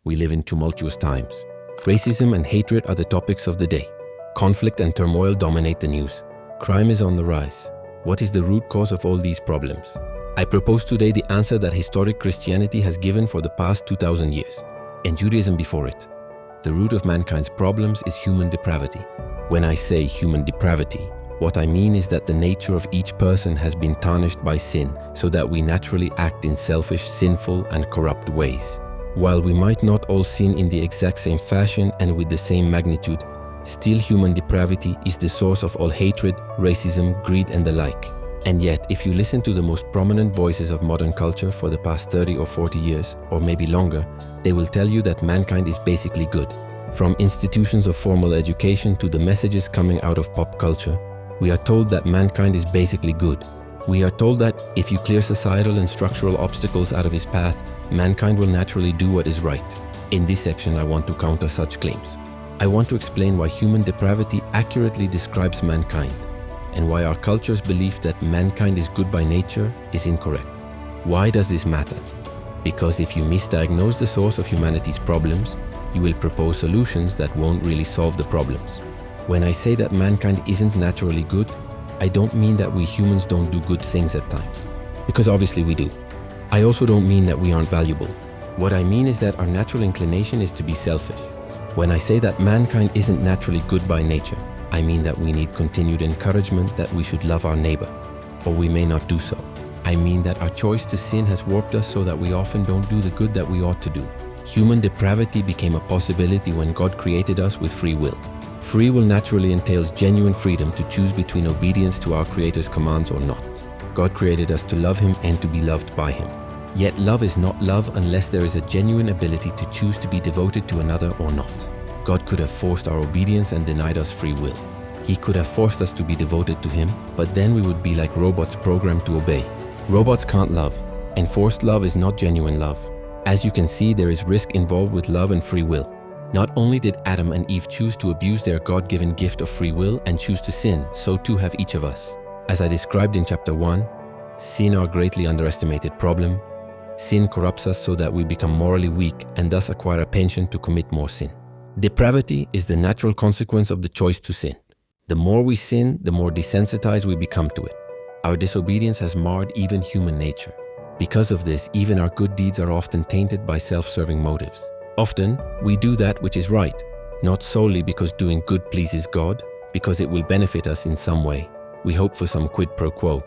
We live in tumultuous times. Racism and hatred are the topics of the day. Conflict and turmoil dominate the news. Crime is on the rise. What is the root cause of all these problems? I propose today the answer that historic Christianity has given for the past 2000 years, and Judaism before it. The root of mankind's problems is human depravity. When I say human depravity, what I mean is that the nature of each person has been tarnished by sin, so that we naturally act in selfish, sinful, and corrupt ways. While we might not all sin in the exact same fashion and with the same magnitude, still human depravity is the source of all hatred, racism, greed, and the like. And yet, if you listen to the most prominent voices of modern culture for the past 30 or 40 years, or maybe longer, they will tell you that mankind is basically good. From institutions of formal education to the messages coming out of pop culture, we are told that mankind is basically good. We are told that if you clear societal and structural obstacles out of his path, mankind will naturally do what is right. In this section, I want to counter such claims. I want to explain why human depravity accurately describes mankind, and why our culture's belief that mankind is good by nature is incorrect. Why does this matter? Because if you misdiagnose the source of humanity's problems, you will propose solutions that won't really solve the problems. When I say that mankind isn't naturally good, I don't mean that we humans don't do good things at times, because obviously we do. I also don't mean that we aren't valuable. What I mean is that our natural inclination is to be selfish. When I say that mankind isn't naturally good by nature, I mean that we need continued encouragement that we should love our neighbor, or we may not do so. I mean that our choice to sin has warped us so that we often don't do the good that we ought to do. Human depravity became a possibility when God created us with free will. Free will naturally entails genuine freedom to choose between obedience to our Creator's commands or not. God created us to love Him and to be loved by Him. Yet love is not love unless there is a genuine ability to choose to be devoted to another or not. God could have forced our obedience and denied us free will. He could have forced us to be devoted to Him, but then we would be like robots programmed to obey. Robots can't love, and forced love is not genuine love. As you can see, there is risk involved with love and free will. Not only did Adam and Eve choose to abuse their God-given gift of free will and choose to sin, so too have each of us. As I described in chapter 1, sin, our greatly underestimated problem. Sin corrupts us so that we become morally weak and thus acquire a penchant to commit more sin. Depravity is the natural consequence of the choice to sin. The more we sin, the more desensitized we become to it. Our disobedience has marred even human nature. Because of this, even our good deeds are often tainted by self-serving motives. Often, we do that which is right, not solely because doing good pleases God, because it will benefit us in some way. We hope for some quid pro quo.